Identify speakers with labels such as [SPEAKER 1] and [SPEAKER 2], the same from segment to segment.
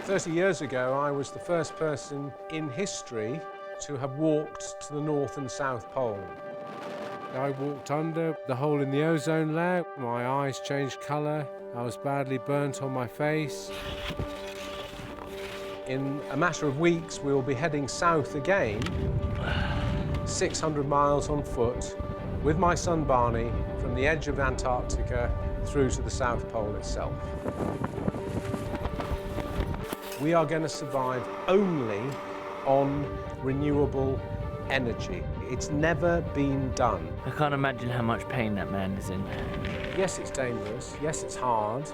[SPEAKER 1] 30 years ago, I was the first person in history to have walked to the North and South Pole. I walked under the hole in the ozone layer. My eyes changed colour. I was badly burnt on my face. In a matter of weeks, we will be heading south again, 600 miles on foot, with my son Barney, from the edge of Antarctica through to the South Pole itself. We are going to survive only on renewable energy. It's never been done.
[SPEAKER 2] I can't imagine how much pain that man is in.
[SPEAKER 1] Yes, it's dangerous. Yes, it's hard.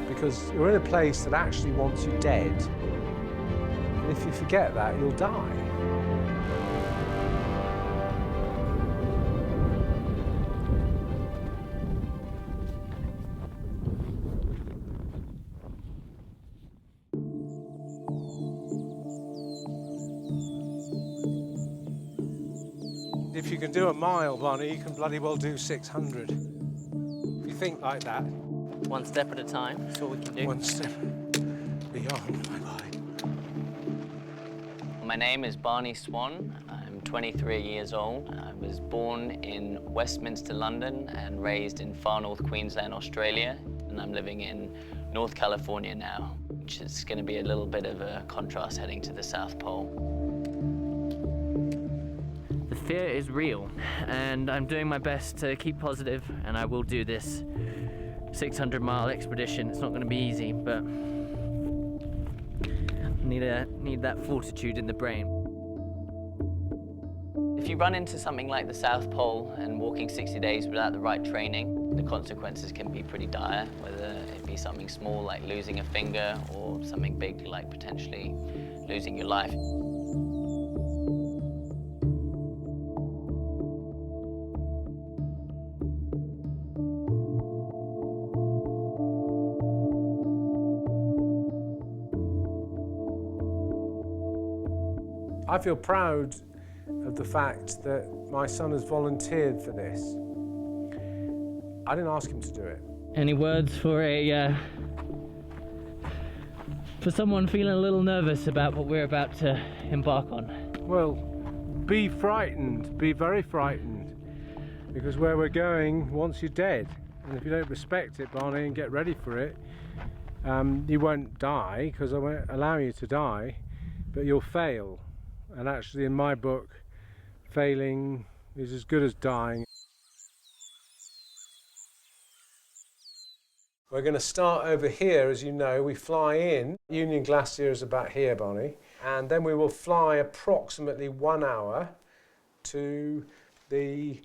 [SPEAKER 1] Because you're in a place that actually wants you dead. And if you forget that, you'll die. If you can do a mile, Barney, you can bloody well do 600. If you think like that.
[SPEAKER 2] One step at a time, that's all we can do.
[SPEAKER 1] One step beyond, my boy.
[SPEAKER 2] My name is Barney Swan. I'm 23 years old. I was born in Westminster, London, and raised in far north Queensland, Australia. And I'm living in North California now, which is going to be a little bit of a contrast heading to the South Pole. The fear is real, and I'm doing my best to keep positive, and I will do this 600-mile expedition. It's not going to be easy, but need that fortitude in the brain. If you run into something like the South Pole and walking 60 days without the right training, the consequences can be pretty dire, whether it be something small like losing a finger or something big like potentially losing your life.
[SPEAKER 1] I feel proud of the fact that my son has volunteered for this. I didn't ask him to do it.
[SPEAKER 2] Any words for someone feeling a little nervous about what we're about to embark on?
[SPEAKER 1] Well, be frightened, be very frightened, because where we're going wants you dead. And if you don't respect it, Barney, and get ready for it, you won't die, because I won't allow you to die, but you'll fail. And actually, in my book, failing is as good as dying. We're going to start over here, as you know. We fly in. Union Glacier is about here, Barney. And then we will fly approximately 1 hour to the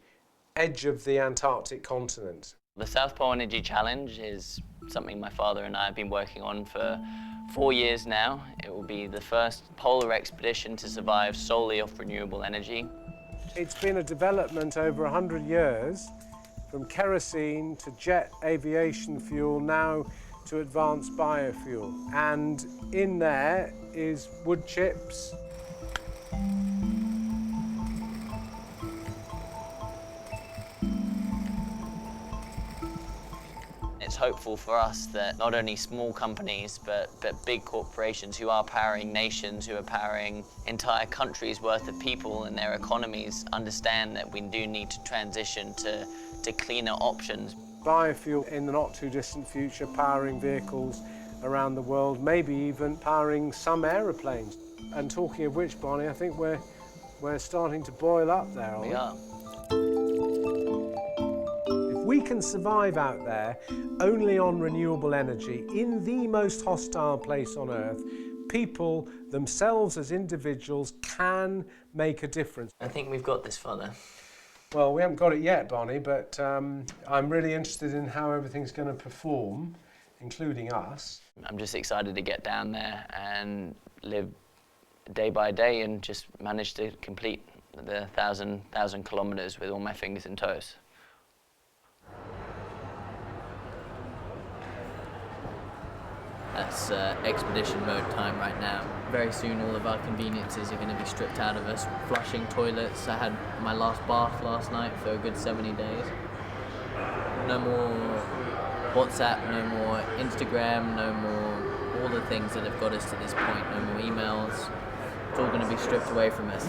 [SPEAKER 1] edge of the Antarctic continent.
[SPEAKER 2] The South Pole Energy Challenge is something my father and I have been working on for 4 years now. It will be the first polar expedition to survive solely off renewable energy.
[SPEAKER 1] It's been a development over 100 years, from kerosene to jet aviation fuel, now to advanced biofuel. And in there is wood chips.
[SPEAKER 2] It's hopeful for us that not only small companies, but big corporations who are powering nations, who are powering entire countries' worth of people and their economies, understand that we do need to transition to cleaner options.
[SPEAKER 1] Biofuel in the not too distant future, powering vehicles around the world, maybe even powering some aeroplanes. And talking of which, Barney, I think we're starting to boil up there, aren't we?
[SPEAKER 2] We are.
[SPEAKER 1] We can survive out there only on renewable energy in the most hostile place on Earth. People themselves as individuals can make a difference.
[SPEAKER 2] I think we've got this, Father.
[SPEAKER 1] Well, we haven't got it yet, Barney, but I'm really interested in how everything's going to perform, including us.
[SPEAKER 2] I'm just excited to get down there and live day by day and just manage to complete the 1,000 kilometers with all my fingers and toes. That's expedition mode time right now. Very soon all of our conveniences are going to be stripped out of us. Flushing toilets. I had my last bath last night for a good 70 days. No more WhatsApp, no more Instagram, no more all the things that have got us to this point. No more emails. It's all going to be stripped away from us.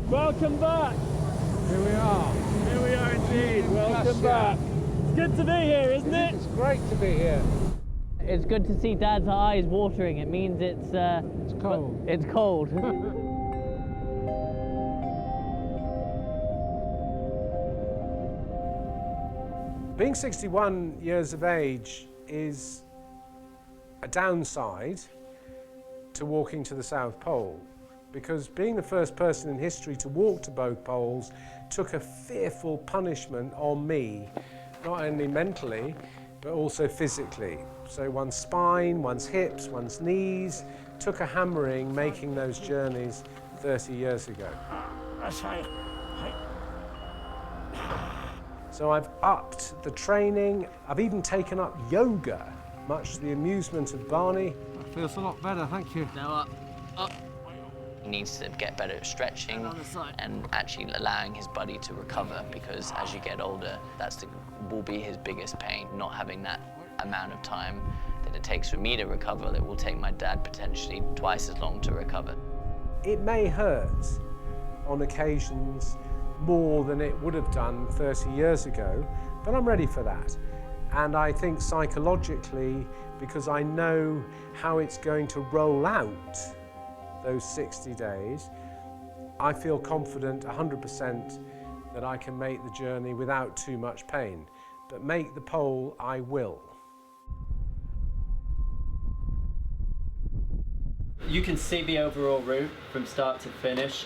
[SPEAKER 3] Welcome back!
[SPEAKER 1] Here we are.
[SPEAKER 3] Here we are indeed, welcome back. It's good to be here, isn't it?
[SPEAKER 1] It's great to be here.
[SPEAKER 2] It's good to see Dad's eyes watering. It means it's
[SPEAKER 1] cold.
[SPEAKER 2] It's cold.
[SPEAKER 1] Being 61 years of age is a downside to walking to the South Pole, because being the first person in history to walk to both poles took a fearful punishment on me, not only mentally, but also physically. So one's spine, one's hips, one's knees took a hammering making those journeys 30 years ago. So I've upped the training. I've even taken up yoga, much to the amusement of Barney.
[SPEAKER 3] That feels a lot better, thank you.
[SPEAKER 2] Now up. He needs to get better at stretching and actually allowing his body to recover, because as you get older, will be his biggest pain, not having that amount of time that it takes for me to recover. It will take my dad potentially twice as long to recover.
[SPEAKER 1] It may hurt on occasions more than it would have done 30 years ago, but I'm ready for that. And I think psychologically, because I know how it's going to roll out those 60 days, I feel confident 100% that I can make the journey without too much pain. But make the pole, I will.
[SPEAKER 4] You can see the overall route from start to finish.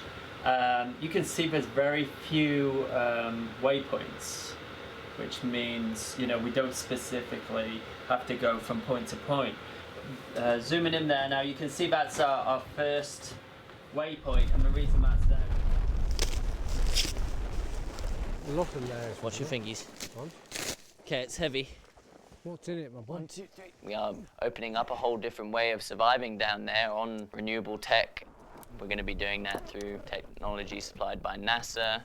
[SPEAKER 4] You can see there's very few waypoints, which means, you know, we don't specifically have to go from point to point. Zooming in there now, you can see that's our first waypoint, and the reason that's there.
[SPEAKER 1] A lot of layers.
[SPEAKER 2] Watch your fingies.
[SPEAKER 1] One.
[SPEAKER 2] Okay, it's heavy.
[SPEAKER 1] What's in it, my boy?
[SPEAKER 2] 1, 2, 3. We are opening up a whole different way of surviving down there on renewable tech. We're going to be doing that through technology supplied by NASA,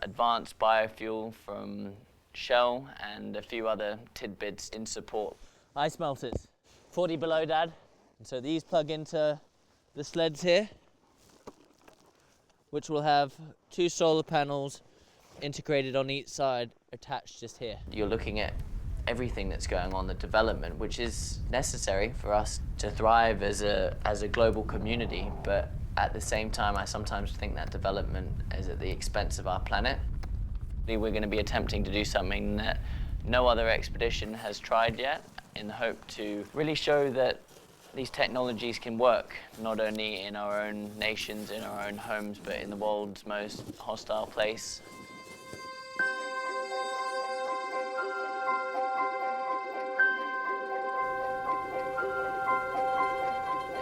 [SPEAKER 2] advanced biofuel from Shell, and a few other tidbits in support. Ice melters. 40 below, Dad. And so these plug into the sleds here, which will have 2 solar panels integrated on each side, attached just here. You're looking at everything that's going on, the development, which is necessary for us to thrive as a global community, but at the same time, I sometimes think that development is at the expense of our planet. We're going to be attempting to do something that no other expedition has tried yet, in the hope to really show that these technologies can work, not only in our own nations, in our own homes, but in the world's most hostile place.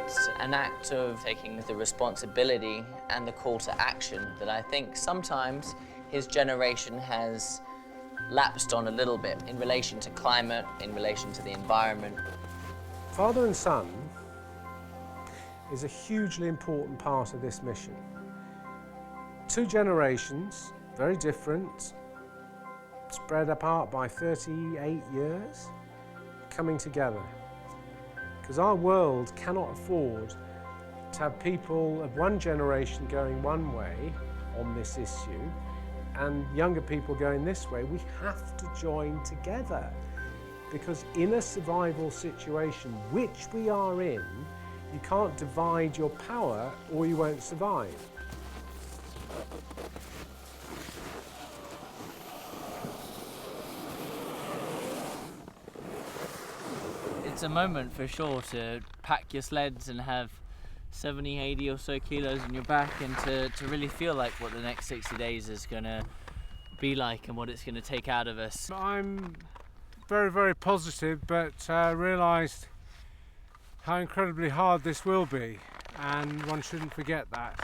[SPEAKER 2] It's an act of taking the responsibility and the call to action that I think sometimes his generation has lapsed on a little bit in relation to climate, in relation to the environment.
[SPEAKER 1] Father and son is a hugely important part of this mission. 2 generations, very different, spread apart by 38 years, coming together. Because our world cannot afford to have people of one generation going one way on this issue and younger people going this way. We have to join together, because in a survival situation, which we are in, you can't divide your power or you won't survive.
[SPEAKER 2] It's a moment for sure to pack your sleds and have 70, 80 or so kilos on your back, and to really feel like what the next 60 days is going to be like and what it's going to take out of us.
[SPEAKER 1] I'm very, very positive, but realised how incredibly hard this will be, and one shouldn't forget that.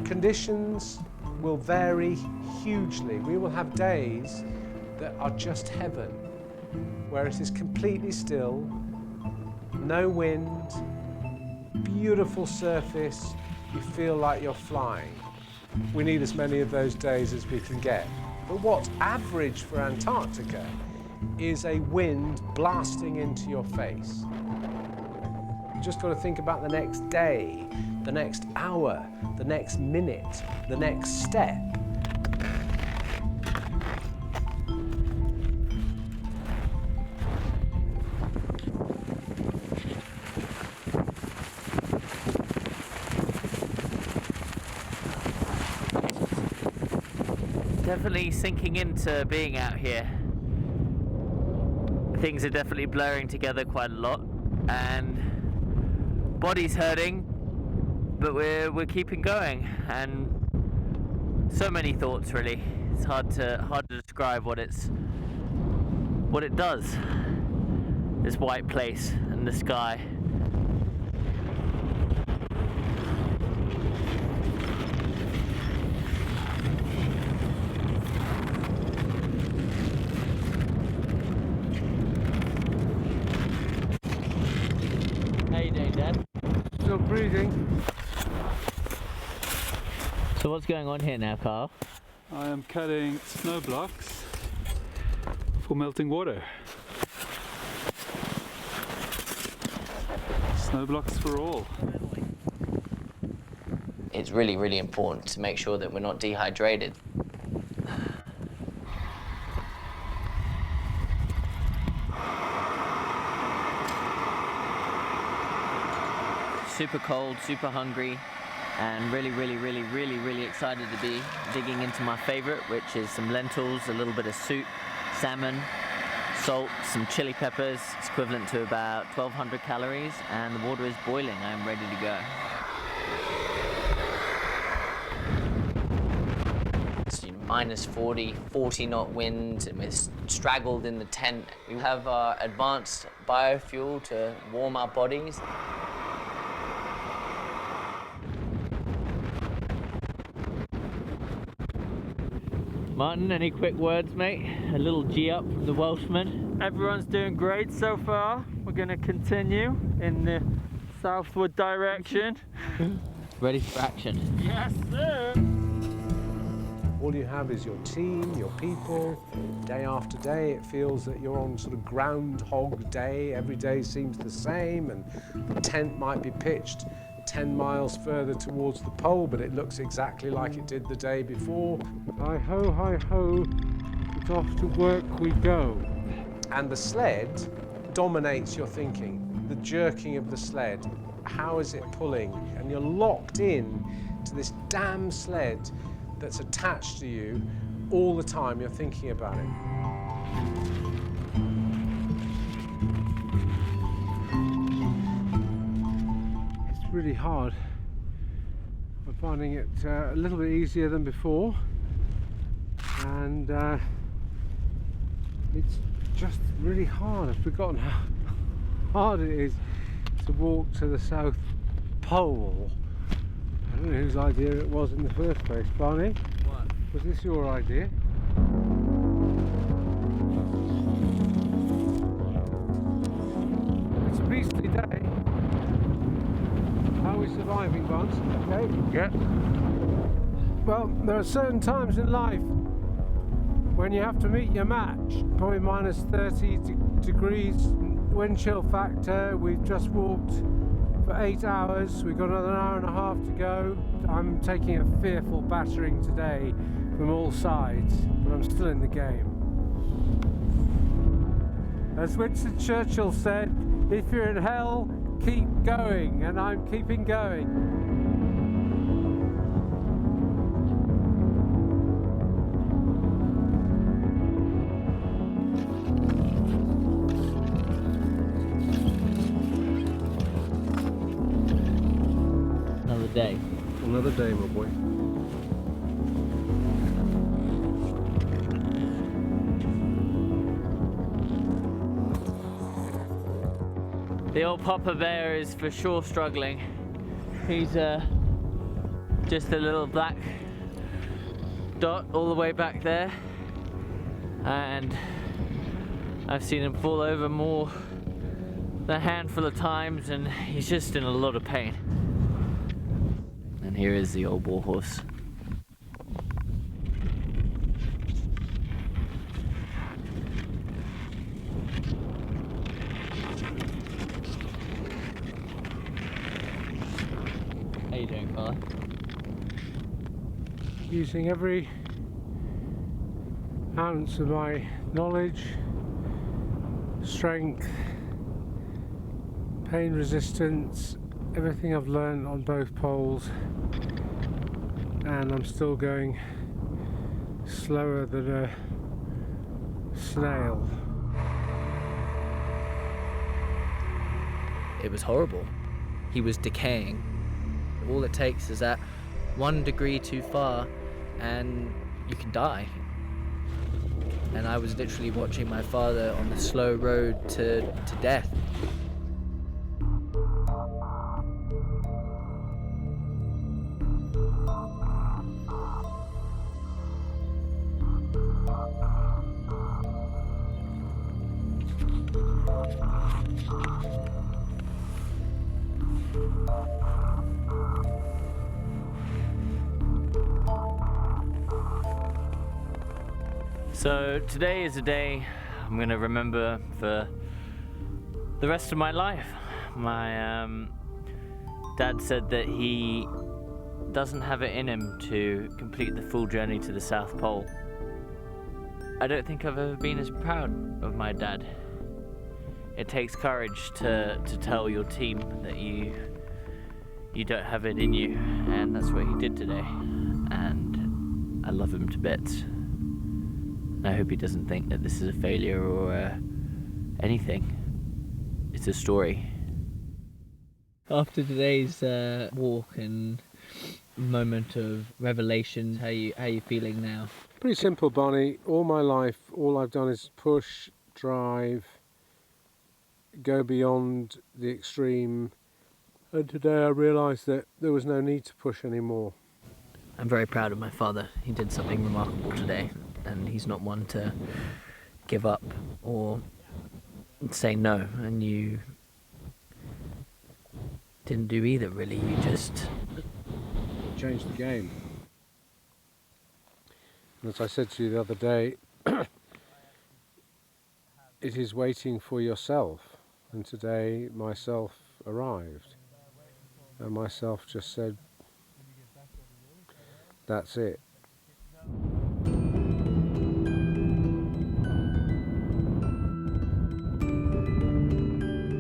[SPEAKER 1] Conditions will vary hugely. We will have days that are just heaven, where it is completely still, no wind, beautiful surface, you feel like you're flying. We need as many of those days as we can get. But what's average for Antarctica is a wind blasting into your face. You just got to think about the next day, the next hour, the next minute, the next step.
[SPEAKER 2] Definitely sinking into being out here. Things are definitely blurring together quite a lot, and body's hurting, but we're keeping going, and so many thoughts really. It's hard to describe what it does. This white place and the sky. How you doing, Dad?
[SPEAKER 1] Still breathing.
[SPEAKER 2] So what's going on here now, Carl?
[SPEAKER 3] I am cutting snow blocks for melting water. Snow blocks for all.
[SPEAKER 2] It's really, really important to make sure that we're not dehydrated. Super cold, super hungry, and really excited to be digging into my favorite, which is some lentils, a little bit of soup, salmon, salt, some chili peppers. It's equivalent to about 1,200 calories, and the water is boiling. I'm ready to go. It's minus 40 knot wind, and we're straggled in the tent. We have our advanced biofuel to warm our bodies. Martin, any quick words, mate? A little G up from the Welshman.
[SPEAKER 4] Everyone's doing great so far. We're going to continue in the southward direction.
[SPEAKER 2] Ready for action.
[SPEAKER 4] Yes, sir.
[SPEAKER 1] All you have is your team, your people. Day after day, it feels that you're on sort of Groundhog Day. Every day seems the same, and the tent might be pitched 10 miles further towards the pole, but it looks exactly like it did the day before. Hi ho, it's off to work we go. And the sled dominates your thinking. The jerking of the sled, how is it pulling? And you're locked in to this damn sled that's attached to you all the time. You're thinking about it. Really hard. I'm finding it a little bit easier than before, and it's just really hard. I've forgotten how hard it is to walk to the South Pole. I don't know whose idea it was in the first place. Barney?
[SPEAKER 2] What?
[SPEAKER 1] Was this your idea? It's a beastly day. How are we surviving, Barnes? Okay.
[SPEAKER 3] Yeah.
[SPEAKER 1] Well, there are certain times in life when you have to meet your match. Probably minus 30 degrees wind chill factor. We've just walked for 8 hours. We've got another hour and a half to go. I'm taking a fearful battering today from all sides, but I'm still in the game. As Winston Churchill said, if you're in hell, keep going, and I'm keeping going.
[SPEAKER 2] Another day.
[SPEAKER 1] Another day, my boy.
[SPEAKER 2] The old Papa Bear is for sure struggling. He's just a little black dot all the way back there, and I've seen him fall over more than a handful of times, and he's just in a lot of pain. And here is the old warhorse. How you doing, fella?
[SPEAKER 1] Using every ounce of my knowledge, strength, pain resistance, everything I've learned on both poles, and I'm still going slower than a snail.
[SPEAKER 5] It was horrible. He was decaying. All it takes is that 1 degree too far and you can die. And I was literally watching my father on the slow road to death.
[SPEAKER 2] So today is a day I'm gonna remember for the rest of my life. My dad said that he doesn't have it in him to complete the full journey to the South Pole. I don't think I've ever been as proud of my dad. It takes courage to tell your team that you don't have it in you, and that's what he did today. And I love him to bits. I hope he doesn't think that this is a failure or anything. It's a story.
[SPEAKER 5] After today's walk and moment of revelation, how you feeling now?
[SPEAKER 1] Pretty simple, Barney. All my life, all I've done is push, drive, go beyond the extreme, and today I realised that there was no need to push anymore.
[SPEAKER 5] I'm very proud of my father. He did something remarkable today, and he's not one to give up or say no, and you didn't do either, really. You just
[SPEAKER 1] Changed the game. And as I said to you the other day, it is waiting for yourself, and today myself arrived, and myself just said, that's it.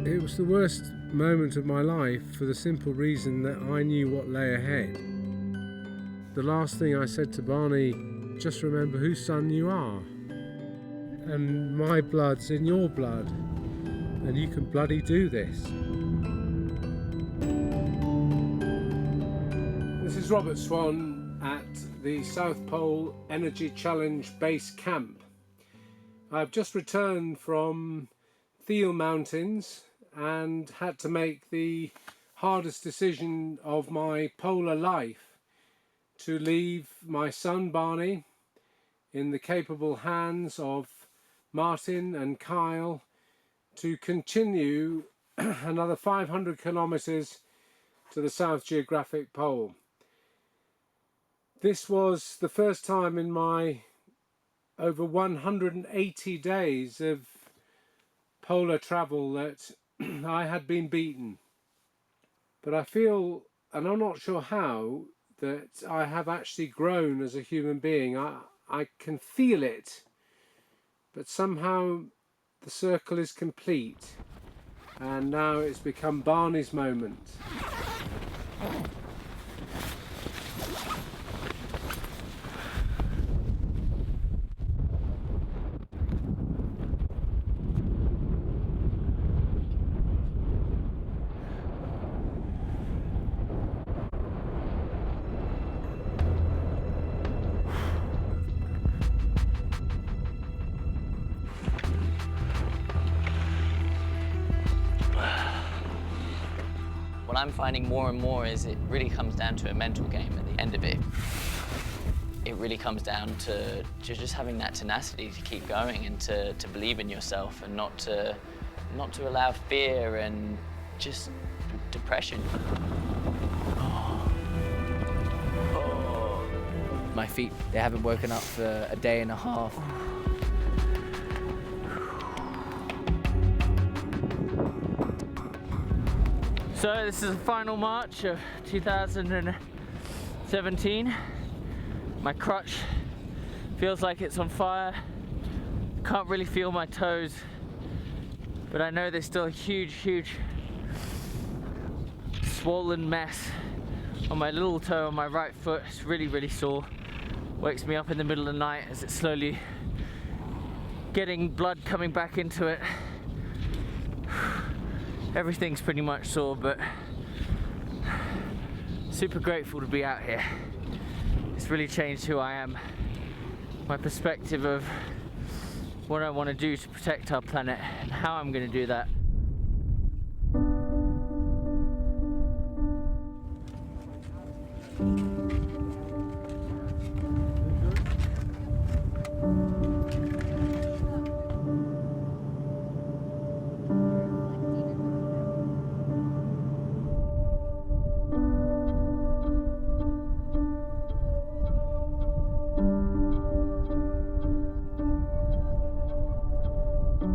[SPEAKER 1] It was the worst moment of my life for the simple reason that I knew what lay ahead. The last thing I said to Barney, just remember whose son you are. And my blood's in your blood, and you can bloody do this. This is Robert Swan at the South Pole Energy Challenge Base Camp. I've just returned from Thiel Mountains and had to make the hardest decision of my polar life, to leave my son Barney in the capable hands of Martin and Kyle to continue another 500 kilometers to the South Geographic Pole. This was the first time in my over 180 days of polar travel that I had been beaten. But I feel, and I'm not sure how, that I have actually grown as a human being. I can feel it, but somehow the circle is complete, And now it's become Barney's moment.
[SPEAKER 2] What I'm finding more and more is it really comes down to a mental game at the end of it. It really comes down to just having that tenacity to keep going and to believe in yourself and not to allow fear and just depression.
[SPEAKER 5] My feet, they haven't woken up for a day and a half. So this is the final march of 2017. My crutch feels like it's on fire. Can't really feel my toes, but I know there's still a huge swollen mess on my little toe on my right foot. It's really sore. Wakes me up in the middle of the night as it's slowly getting blood coming back into it. Everything's pretty much sore, but super grateful to be out here. It's really changed who I am, my perspective of what I want to do to protect our planet and how I'm going to do that.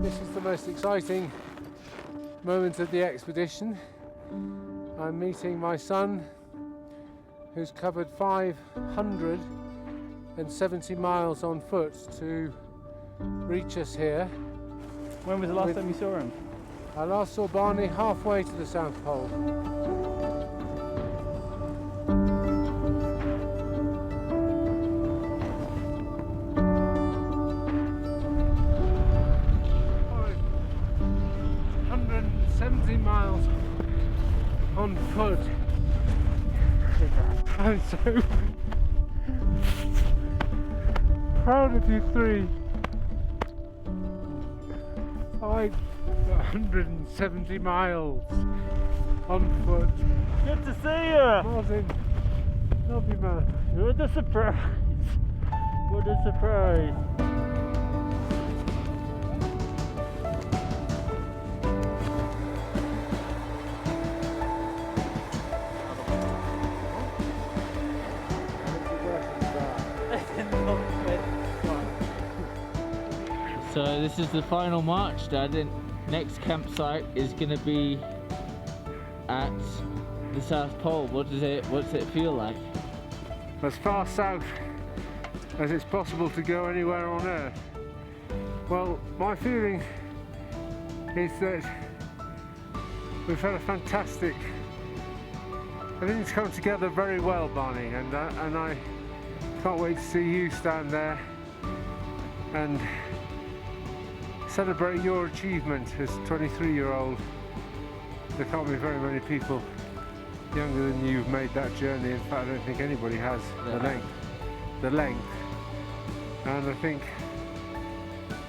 [SPEAKER 1] This is the most exciting moment of the expedition. I'm meeting my son, who's covered 570 miles on foot to reach us here.
[SPEAKER 3] When was the last time you saw him?
[SPEAKER 1] I last saw Barney halfway to the South Pole. 70 miles on foot. I'm so proud of you three. 570 miles on foot.
[SPEAKER 3] Good to see you.
[SPEAKER 1] Martin, love you, man.
[SPEAKER 3] What a surprise. What a surprise. So this is the final march, Dad, and next campsite is going to be at the South Pole. What's it feel like?
[SPEAKER 1] As far south as it's possible to go anywhere on Earth. Well, my feeling is that we've had a fantastic, everything's come together very well, Barney, and I can't wait to see you stand there and celebrate your achievement as a 23-year-old. There can't be very many people younger than you who've made that journey. In fact, I don't think anybody has the length. And I think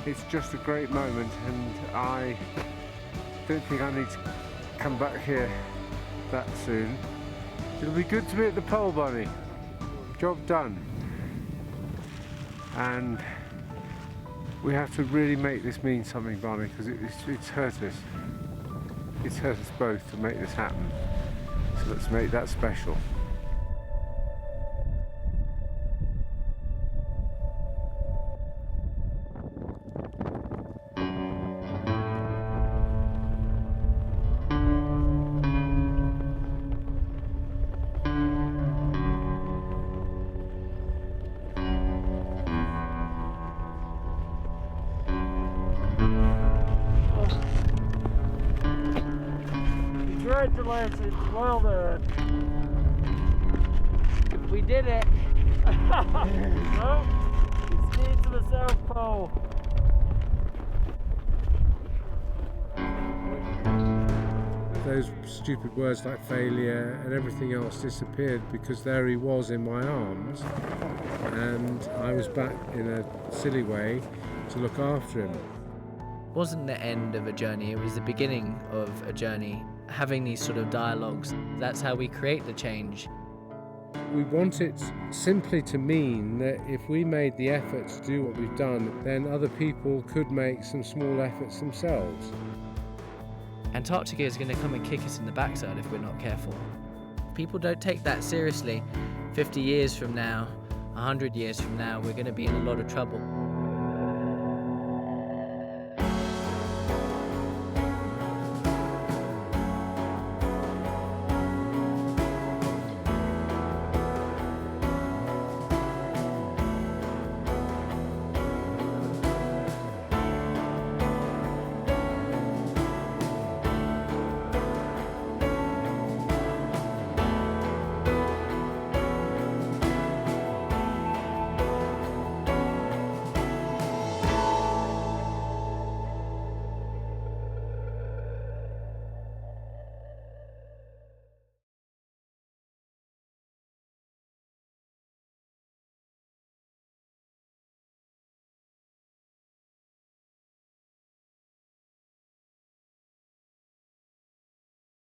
[SPEAKER 1] it's just a great moment, and I don't think I need to come back here that soon. It'll be good to be at the pole, Barney. Job done. And we have to really make this mean something, Barney, because it's hurt us. It's hurt us both to make this happen. So let's make that special.
[SPEAKER 4] Congratulations, well done.
[SPEAKER 3] We did it.
[SPEAKER 4] Well, ski to the South Pole.
[SPEAKER 1] Those stupid words like failure and everything else disappeared because there he was in my arms, and I was back in a silly way to look after him.
[SPEAKER 5] It wasn't the end of a journey, it was the beginning of a journey. Having these sort of dialogues, that's how we create the change.
[SPEAKER 1] We want it simply to mean that if we made the effort to do what we've done, then other people could make some small efforts themselves.
[SPEAKER 5] Antarctica is going to come and kick us in the backside if we're not careful. People don't take that seriously. 50 years from now, 100 years from now, we're going to be in a lot of trouble.